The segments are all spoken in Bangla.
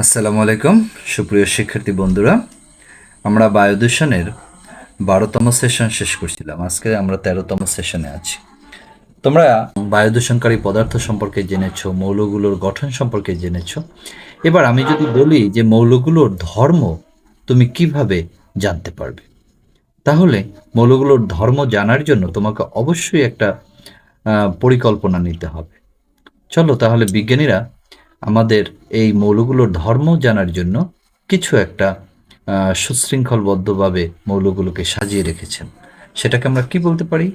আসসালামু আলাইকুম সুপ্রিয় শিক্ষার্থী বন্ধুরা, আমরা বায়ু দূষণের 12তম সেশন শেষ করছিলাম। আজকে আমরা 13তম সেশনে আছি। তোমরা বায়ু দূষণকারী পদার্থ সম্পর্কে জেনেছো, মৌলগুলোর গঠন সম্পর্কে জেনেছো। এবার আমি যদি বলি যে মৌলগুলোর ধর্ম তুমি কিভাবে জানতে পারবে, তাহলে মৌলগুলোর ধর্ম জানার জন্য তোমাকে অবশ্যই একটা পরিকল্পনা নিতে হবে। চলো তাহলে বিজ্ঞানীরা আমাদের এই মৌলগুলোর ধর্ম জানার জন্য কিছু একটা সুশৃঙ্খলবদ্ধভাবে মৌলগুলোকে সাজিয়ে রেখেছেন। সেটাকে আমরা কি বলতে পারি?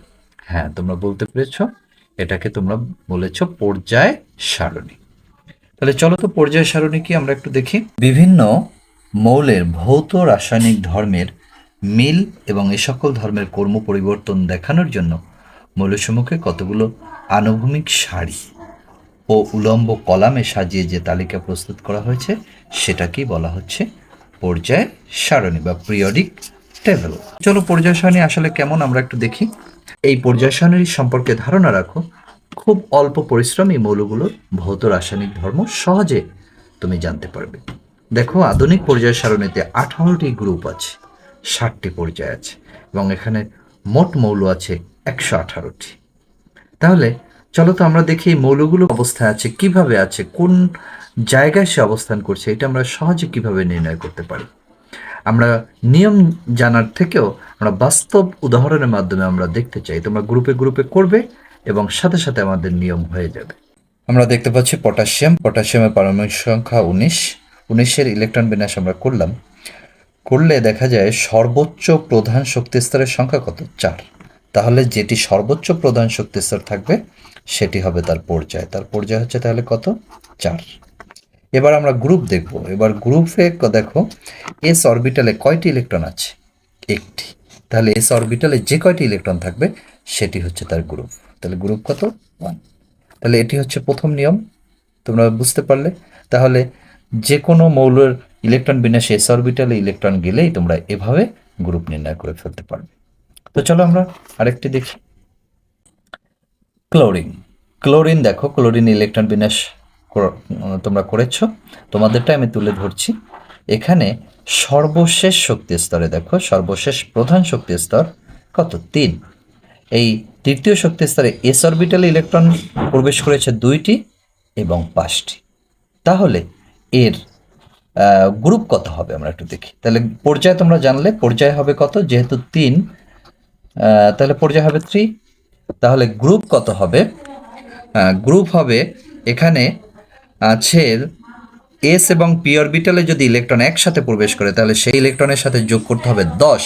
হ্যাঁ, তোমরা বলতে পেরেছ, এটাকে তোমরা বলেছ পর্যায় সারণী। তাহলে চলো তো পর্যায় সারণী কি আমরা একটু দেখি। বিভিন্ন মৌলের ভৌত রাসায়নিক ধর্মের মিল এবং এ সকল ধর্মের কর্ম পরিবর্তন দেখানোর জন্য মৌলসমূহকে কতগুলো আনুভূমিক সারি ও উলম্ব কলামে সাজিয়ে যে তালিকা প্রস্তুত করা হয়েছে সেটাকেই বলা হচ্ছে পর্যায় সারণী বা পিরিয়ডিক টেবিল। চলো পর্যায় সারণী আসলে কেমন আমরা একটু দেখি। এই পর্যায় সারণী সম্পর্কে ধারণা রাখো, খুব অল্প পরিশ্রমী মৌলগুলোর ভৌত রাসায়নিক ধর্ম সহজে তুমি জানতে পারবে। দেখো, আধুনিক পর্যায় সারণীতে 18টি গ্রুপ আছে, 60টি পর্যায় আছে এবং এখানে মোট মৌল আছে 118টি। তাহলে চলো তো আমরা দেখি এই মৌলগুলো অবস্থায় আছে, কিভাবে আছে, কোন জায়গায় সে অবস্থান করছে, এটা আমরা সহজে কিভাবে নির্ণয় করতে পারি। আমরা নিয়ম জানার থেকেও আমরা বাস্তব উদাহরণের মাধ্যমে আমরা দেখতে চাই। তোমরা গ্রুপে গ্রুপে করবে এবং সাথে সাথে আমাদের নিয়ম হয়ে যাবে। আমরা দেখতে পাচ্ছি পটাশিয়ামের পারমাণবিক সংখ্যা 19 ইলেকট্রন বিন্যাস আমরা করলে দেখা যায় সর্বোচ্চ প্রধান শক্তি স্তরের সংখ্যা কত? 4। তাহলে যেটি সর্বোচ্চ প্রধান শক্তি স্তর থাকবে সেটি হবে তার পর্যায় হচ্ছে তাহলে কত? 4। এবার আমরা গ্রুপ দেখব। এবার গ্রুপে দেখো এস অরবিটালে কয়টি ইলেকট্রন আছে? একটি। তাহলে এস অরবিটালে যে কয়টি ইলেকট্রন থাকবে সেটি হচ্ছে তার গ্রুপ। তাহলে গ্রুপ কত? 1। তাহলে এটি হচ্ছে প্রথম নিয়ম, তোমরা বুঝতে পারলে। তাহলে যে কোনো মৌলের ইলেকট্রন বিন্যাসে এস অরবিটালে ইলেকট্রন গেলেই তোমরা এভাবে গ্রুপ নির্ণয় করে ফেলতে পারবে। তো চলো আমরা আরেকটি দেখি। ক্লোরিন দেখো, ক্লোরিন ইলেকট্রন বিন্যাস তোমরা করেছো, তোমাদেরটা আমি তুলে ধরছি। এখানে সর্বশেষ শক্তি স্তরে দেখো, সর্বশেষ প্রধান শক্তি স্তর কত? 3। এই তৃতীয় শক্তি স্তরে এস অরবিটালে ইলেকট্রন প্রবেশ করেছে 2টি এবং 5টি। তাহলে এর গ্রুপ কত হবে আমরা একটু দেখি। তাহলে পর্যায় তোমরা জানলে, পর্যায় হবে কত? যেহেতু 3, তাহলে পর্যায় হবে 3। তাহলে গ্রুপ কত হবে? গ্রুপ হবে, এখানে আছে এস এবং পি অরবিটালে যদি ইলেকট্রন একসাথে প্রবেশ করে তাহলে সেই ইলেকট্রনের সাথে যোগ করতে হবে 10।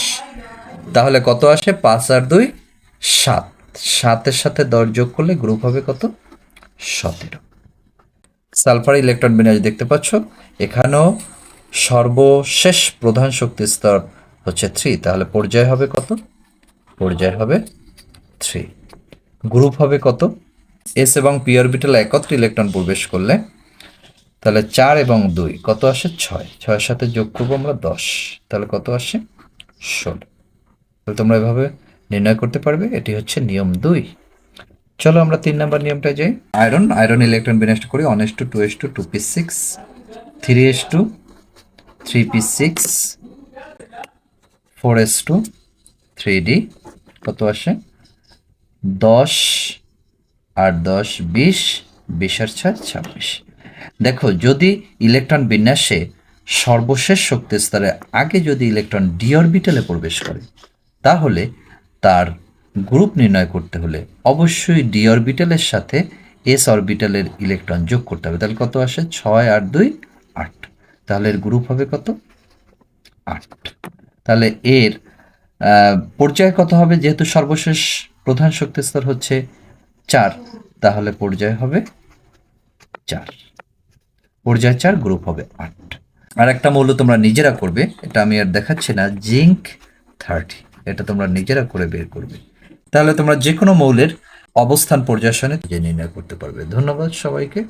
তাহলে কত আসে? 5 আর 2 7। 7-এর সাথে 10 যোগ করলে গ্রুপ হবে কত? 17। সালফার ইলেকট্রন বিন্যাস দেখতে পাচ্ছ, এখানেও সর্বশেষ প্রধান শক্তি স্তর হচ্ছে 3। তাহলে পর্যায় হবে কত? পর্যায় হবে 3। গ্রুপ হবে কত? এস এবং পি অরবিটাল একত্রে ইলেকট্রন প্রবেশ করলে তাহলে 4 এবং 2 কত আসে? 6। 6-এর সাথে যোগ করবো আমরা 10, তাহলে কত আসে? 16। তাহলে তোমরা এভাবে নির্ণয় করতে পারবে। এটি হচ্ছে নিয়ম 2। চলো আমরা 3 নম্বর নিয়মটা যাই। আয়রন ইলেকট্রন বিন্যাসটা করি 1s2 2s2 2p6 3s2 3p6 4s2 3d কত আসে? 10 আর 10 20, 20 আর 6 26। দেখো, যদি ইলেকট্রন বিন্যাসে সর্বশেষ শক্তি স্তরে আগে যদি ইলেকট্রন ডি অরবিটালে প্রবেশ করে তাহলে তার গ্রুপ নির্ণয় করতে হলে অবশ্যই ডি অরবিটালের সাথে এস অরবিটালের ইলেকট্রন যোগ করতে হবে। তাহলে কত আসে? 6 আর 2 8। তাহলে এর গ্রুপ হবে কত? 8। তাহলে এর পর্যায় কত হবে? যেহেতু সর্বশেষ প্রধান শক্তি স্তর হচ্ছে 4, তাহলে পর্যায় হবে 4। পর্যায় 4, গ্রুপ হবে 8। আর একটা মৌল তোমরা নিজেরা করবে, এটা আমি আর দেখাচ্ছি না, জিঙ্ক 30। এটা তোমরা নিজেরা করে বের করবে। তাহলে তোমরা যে কোনো মৌলের অবস্থান পর্যায় সারণী নির্ণয় করতে পারবে। ধন্যবাদ সবাইকে।